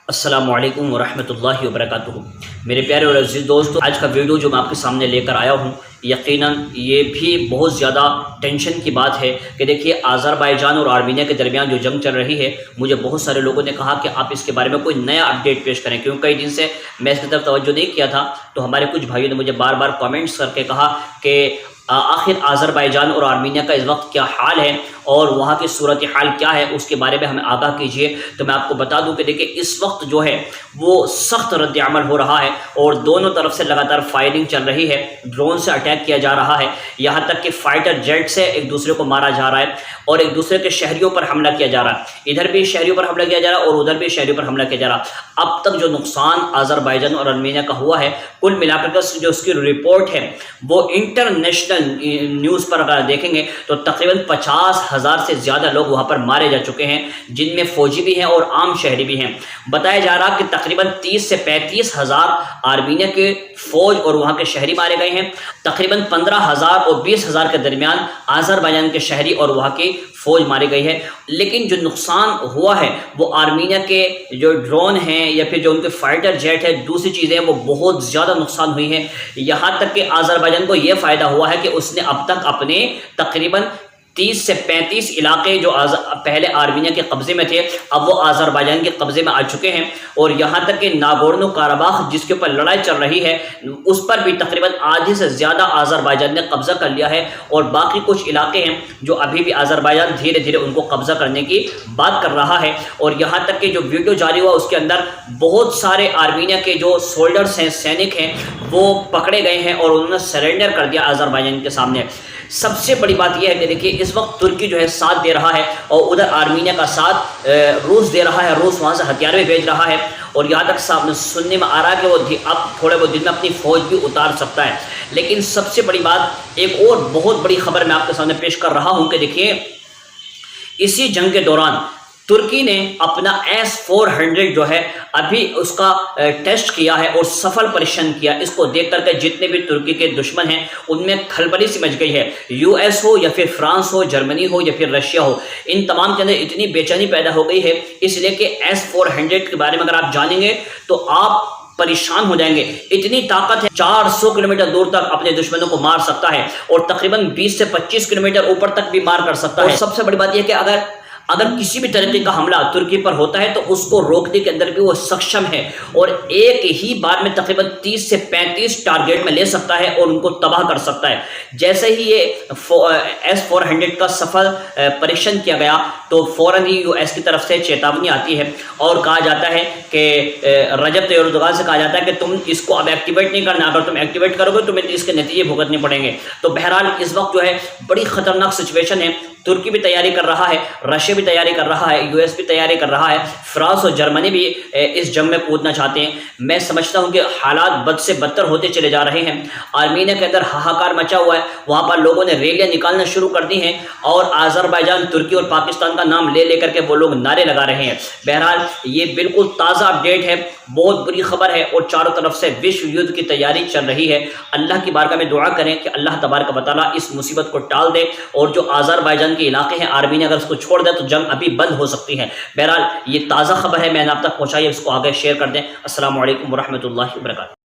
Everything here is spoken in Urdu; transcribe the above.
السلام علیکم ورحمۃ اللہ وبرکاتہ۔ میرے پیارے اور عزیز دوستو، آج کا ویڈیو جو میں آپ کے سامنے لے کر آیا ہوں، یقیناً یہ بھی بہت زیادہ ٹینشن کی بات ہے کہ دیکھیے آذربائیجان اور آرمینیا کے درمیان جو جنگ چل رہی ہے، مجھے بہت سارے لوگوں نے کہا کہ آپ اس کے بارے میں کوئی نیا اپڈیٹ پیش کریں، کیونکہ کئی دن سے میں اس کی طرف توجہ نہیں کیا تھا، تو ہمارے کچھ بھائیوں نے مجھے بار بار کامنٹس کر کے کہا کہ آخر آذربائیجان اور آرمینیا کا اس وقت کیا حال ہے اور وہاں کی صورتحال کیا ہے، اس کے بارے میں ہمیں آگاہ کیجیے۔ تو میں آپ کو بتا دوں کہ دیکھیں اس وقت جو ہے وہ سخت رد عمل ہو رہا ہے اور دونوں طرف سے لگاتار فائرنگ چل رہی ہے، ڈرون سے اٹیک کیا جا رہا ہے، یہاں تک کہ فائٹر جیٹ سے ایک دوسرے کو مارا جا رہا ہے اور ایک دوسرے کے شہریوں پر حملہ کیا جا رہا ہے، ادھر بھی شہریوں پر حملہ کیا جا رہا ہے اور ادھر بھی شہریوں پر حملہ کیا جا رہا ہے۔ اب تک جو نقصان آذربائیجان اور آرمینیا کا ہوا ہے، کل ملا کر جو اس کی رپورٹ ہے وہ انٹرنیشنل نیوز پر اگر دیکھیں گے تو تقریباً 50,000 سے زیادہ لوگ وہاں پر مارے جا چکے ہیں، جن میں فوجی بھی ہیں اور عام شہری بھی ہیں۔ بتایا جا رہا کہ تقریباً 30 سے 35,000 آرمینیا کے فوج اور وہاں کے شہری مارے گئے ہیں، تقریباً 15,000 اور 20,000 کے درمیان آذربائیجان کے شہری اور وہاں کی فوج ماری گئی ہے۔ لیکن جو نقصان ہوا ہے وہ آرمینیا کے جو ڈرون ہیں یا پھر جو ان کے فائٹر جیٹ ہے، دوسری چیزیں وہ بہت زیادہ نقصان ہوئی ہیں، یہاں تک کہ آذربائیجان کو یہ فائدہ ہوا ہے کہ اس نے اب تک اپنے تقریباً 30 سے 35 علاقے جو پہلے آرمینیا کے قبضے میں تھے، اب وہ آذربائیجان کے قبضے میں آ چکے ہیں، اور یہاں تک کہ ناگورنو کاراباخ جس کے اوپر لڑائی چل رہی ہے، اس پر بھی تقریباً آدھے سے زیادہ آذربائیجان نے قبضہ کر لیا ہے، اور باقی کچھ علاقے ہیں جو ابھی بھی آذربائیجان دھیرے دھیرے ان کو قبضہ کرنے کی بات کر رہا ہے۔ اور یہاں تک کہ جو ویڈیو جاری ہوا اس کے اندر بہت سارے آرمینیا کے جو سولڈرز ہیں، سینک ہیں، وہ پکڑے گئے ہیں اور انہوں نے سرنڈر کر دیا آذربائیجان کے سامنے۔ سب سے بڑی بات یہ ہے کہ دیکھیے اس وقت ترکی جو ہے ساتھ دے رہا ہے اور ادھر آرمینیا کا ساتھ روس دے رہا ہے، روس وہاں سے ہتھیار بھی بھیج رہا ہے، اور یہاں تک سننے میں آ رہا ہے کہ وہ اب تھوڑے بہت دن میں اپنی فوج بھی اتار سکتا ہے۔ لیکن سب سے بڑی بات، ایک اور بہت بڑی خبر میں آپ کے سامنے پیش کر رہا ہوں کہ دیکھیے اسی جنگ کے دوران ترکی نے اپنا S-400 جو ہے ابھی اس کا ٹیسٹ کیا ہے اور سفل پریشن کیا۔ اس کو دیکھ کر کے جتنے بھی ترکی کے دشمن ہیں ان میں کھلبلی سی مچ گئی ہے، US ہو یا پھر فرانس ہو، جرمنی ہو یا پھر رشیا ہو، ان تمام کے اندر اتنی بے چینی پیدا ہو گئی ہے، اس لیے کہ S-400 کے بارے میں اگر آپ جانیں گے تو آپ پریشان ہو جائیں گے۔ اتنی طاقت ہے، 400 کلومیٹر دور تک اپنے دشمنوں کو مار سکتا ہے اور تقریباً 20 سے 25 کلومیٹر اوپر تک بھی مار کر سکتا ہے۔ اور سب سے بڑی بات یہ کہ اگر کسی بھی طریقے کا حملہ ترکی پر ہوتا ہے تو اس کو روکنے کے اندر بھی وہ سکشم ہے، اور ایک ہی بار میں تقریباً 30 سے 35 ٹارگیٹ میں لے سکتا ہے اور ان کو تباہ کر سکتا ہے۔ جیسے ہی یہ S-400 کا سفل پریشن کیا گیا تو فوراً ہی US کی طرف سے چیتاونی آتی ہے اور کہا جاتا ہے کہ رجب طیب اردوغان سے کہا جاتا ہے کہ تم اس کو اب ایکٹیویٹ نہیں کرنا، اگر تم ایکٹیویٹ کرو گے تو تمہیں اس کے نتیجے بھگتنے پڑیں گے۔ تو بہرحال اس وقت جو ہے بڑی خطرناک سچویشن ہے، ترکی بھی تیاری کر رہا ہے، رشیا بھی تیاری کر رہا ہے، US بھی تیاری کر رہا ہے، فرانس اور جرمنی بھی اس جنگ میں کودنا چاہتے ہیں۔ میں سمجھتا ہوں کہ حالات بد سے بدتر ہوتے چلے جا رہے ہیں۔ آرمینیا کے اندر ہاہاکار مچا ہوا ہے، وہاں پر لوگوں نے ریلیاں نکالنا شروع کر دی ہیں اور آذربائیجان، ترکی اور پاکستان کا نام لے لے کر کے وہ لوگ نعرے لگا رہے ہیں۔ بہرحال یہ بالکل تازہ اپڈیٹ ہے، بہت بری خبر ہے، اور چاروں طرف سے وشو یدھ کی تیاری چل رہی ہے۔ اللہ کی بارگاہ میں دعا کریں کہ اللہ تبارک و تعالیٰ اس مصیبت کو ٹال دے، اور جو آذربائیجان کے علاقے ہیں آرمینیا اگر اس کو چھوڑ دے تو جنگ ابھی بند ہو سکتی ہے۔ بہرحال یہ تازہ خبر ہے، میں نے آپ تک پہنچائی، اس کو آگے شیئر کر دیں۔ السلام علیکم ورحمۃ اللہ وبرکاتہ۔